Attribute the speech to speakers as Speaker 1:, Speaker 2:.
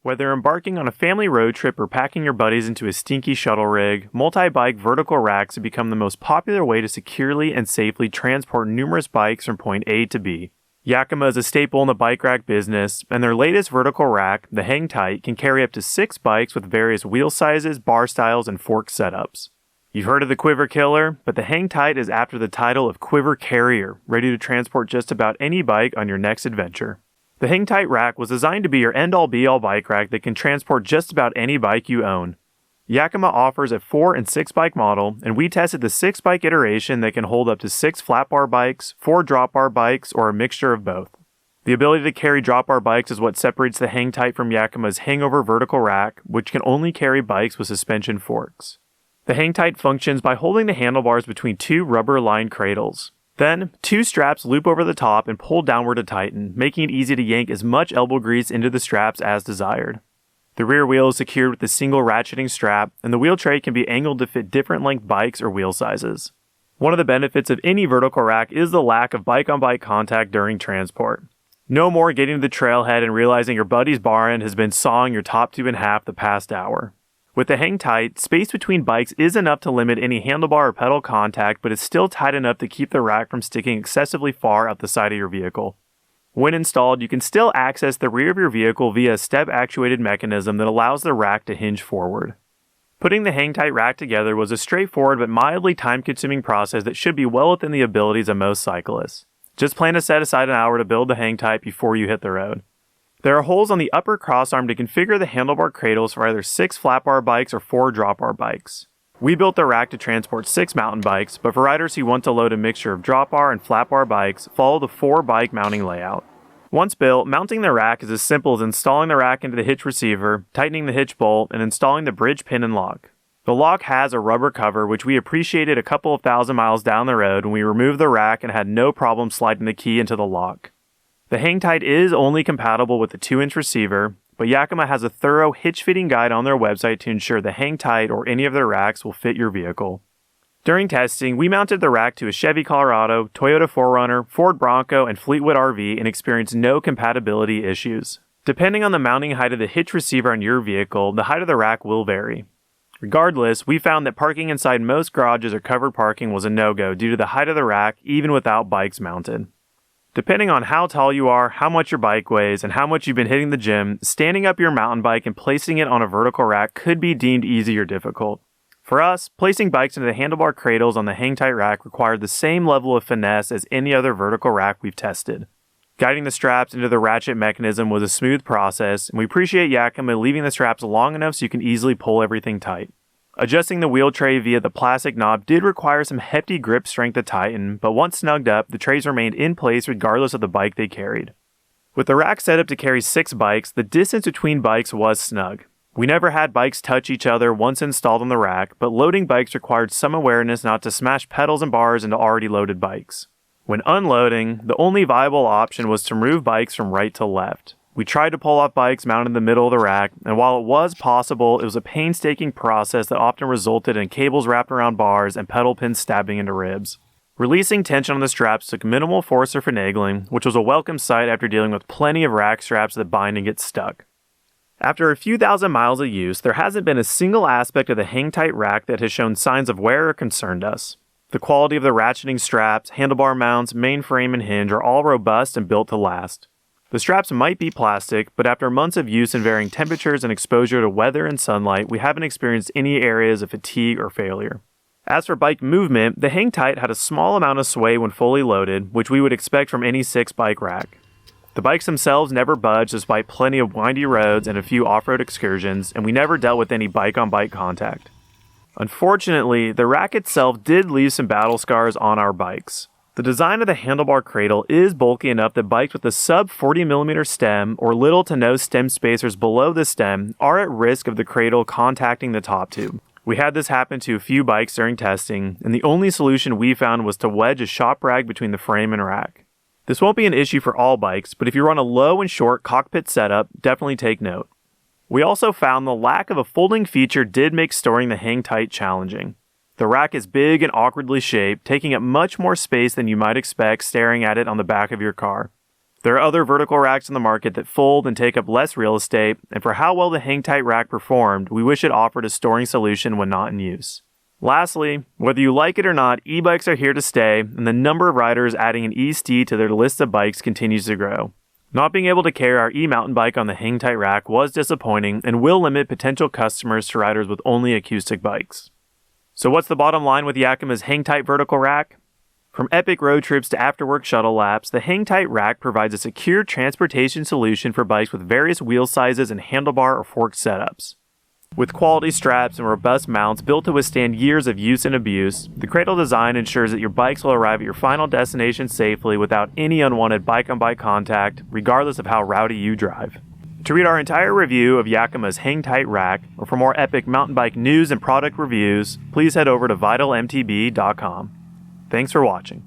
Speaker 1: Whether embarking on a family road trip or packing your buddies into a stinky shuttle rig, multi-bike vertical racks have become the most popular way to securely and safely transport numerous bikes from point A to B. Yakima is a staple in the bike rack business, and their latest vertical rack, the HangTight, can carry up to 6 bikes with various wheel sizes, bar styles, and fork setups. You've heard of the quiver killer, but the HangTight is after the title of quiver carrier, ready to transport just about any bike on your next adventure. The HangTight rack was designed to be your end-all be-all bike rack that can transport just about any bike you own. Yakima offers a 4 and 6 bike model, and we tested the 6 bike iteration that can hold up to 6 flat bar bikes, 4 drop bar bikes, or a mixture of both. The ability to carry drop bar bikes is what separates the HangTight from Yakima's hangover vertical rack, which can only carry bikes with suspension forks. The HangTight functions by holding the handlebars between 2 rubber-lined cradles. Then, 2 straps loop over the top and pull downward to tighten, making it easy to yank as much elbow grease into the straps as desired. The rear wheel is secured with a single ratcheting strap, and the wheel tray can be angled to fit different length bikes or wheel sizes. One of the benefits of any vertical rack is the lack of bike-on-bike contact during transport. No more getting to the trailhead and realizing your buddy's bar end has been sawing your top tube in half the past hour. With the HangTight, space between bikes is enough to limit any handlebar or pedal contact, but it's still tight enough to keep the rack from sticking excessively far out the side of your vehicle. When installed, you can still access the rear of your vehicle via a step-actuated mechanism that allows the rack to hinge forward. Putting the HangTight rack together was a straightforward but mildly time-consuming process that should be well within the abilities of most cyclists. Just plan to set aside an hour to build the HangTight before you hit the road. There are holes on the upper crossarm to configure the handlebar cradles for either 6 flat bar bikes or 4 drop bar bikes. We built the rack to transport 6 mountain bikes, but for riders who want to load a mixture of drop bar and flat bar bikes, follow the 4 bike mounting layout. Once built, mounting the rack is as simple as installing the rack into the hitch receiver, tightening the hitch bolt, and installing the bridge pin and lock. The lock has a rubber cover, which we appreciated a couple of thousand miles down the road when we removed the rack and had no problem sliding the key into the lock. The HangTight is only compatible with the 2-inch receiver, but Yakima has a thorough hitch fitting guide on their website to ensure the HangTight or any of their racks will fit your vehicle. During testing, we mounted the rack to a Chevy Colorado, Toyota 4Runner, Ford Bronco, and Fleetwood RV and experienced no compatibility issues. Depending on the mounting height of the hitch receiver on your vehicle, the height of the rack will vary. Regardless, we found that parking inside most garages or covered parking was a no-go due to the height of the rack even without bikes mounted. Depending on how tall you are, how much your bike weighs, and how much you've been hitting the gym, standing up your mountain bike and placing it on a vertical rack could be deemed easy or difficult. For us, placing bikes into the handlebar cradles on the HangTight rack required the same level of finesse as any other vertical rack we've tested. Guiding the straps into the ratchet mechanism was a smooth process, and we appreciate Yakima leaving the straps long enough so you can easily pull everything tight. Adjusting the wheel tray via the plastic knob did require some hefty grip strength to tighten, but once snugged up, the trays remained in place regardless of the bike they carried. With the rack set up to carry 6 bikes, the distance between bikes was snug. We never had bikes touch each other once installed on the rack, but loading bikes required some awareness not to smash pedals and bars into already loaded bikes. When unloading, the only viable option was to move bikes from right to left. We tried to pull off bikes mounted in the middle of the rack, and while it was possible, it was a painstaking process that often resulted in cables wrapped around bars and pedal pins stabbing into ribs. Releasing tension on the straps took minimal force or finagling, which was a welcome sight after dealing with plenty of rack straps that bind and get stuck. After a few thousand miles of use, there hasn't been a single aspect of the HangTight rack that has shown signs of wear or concerned us. The quality of the ratcheting straps, handlebar mounts, mainframe, and hinge are all robust and built to last. The straps might be plastic, but after months of use in varying temperatures and exposure to weather and sunlight, we haven't experienced any areas of fatigue or failure. As for bike movement, the HangTight had a small amount of sway when fully loaded, which we would expect from any 6-bike rack. The bikes themselves never budged despite plenty of windy roads and a few off-road excursions, and we never dealt with any bike-on-bike contact. Unfortunately, the rack itself did leave some battle scars on our bikes. The design of the handlebar cradle is bulky enough that bikes with a sub 40mm stem or little to no stem spacers below the stem are at risk of the cradle contacting the top tube. We had this happen to a few bikes during testing, and the only solution we found was to wedge a shop rag between the frame and rack. This won't be an issue for all bikes, but if you're on a low and short cockpit setup, definitely take note. We also found the lack of a folding feature did make storing the HangTight challenging. The rack is big and awkwardly shaped, taking up much more space than you might expect staring at it on the back of your car. There are other vertical racks on the market that fold and take up less real estate, and for how well the HangTight rack performed, we wish it offered a storing solution when not in use. Lastly, whether you like it or not, e-bikes are here to stay, and the number of riders adding an e-steed to their list of bikes continues to grow. Not being able to carry our e-mountain bike on the HangTight rack was disappointing and will limit potential customers to riders with only acoustic bikes. So what's the bottom line with Yakima's HangTight vertical rack? From epic road trips to after-work shuttle laps, the HangTight rack provides a secure transportation solution for bikes with various wheel sizes and handlebar or fork setups. With quality straps and robust mounts built to withstand years of use and abuse, the cradle design ensures that your bikes will arrive at your final destination safely without any unwanted bike-on-bike contact, regardless of how rowdy you drive. To read our entire review of Yakima's HangTight rack, or for more epic mountain bike news and product reviews, please head over to vitalmtb.com. Thanks for watching.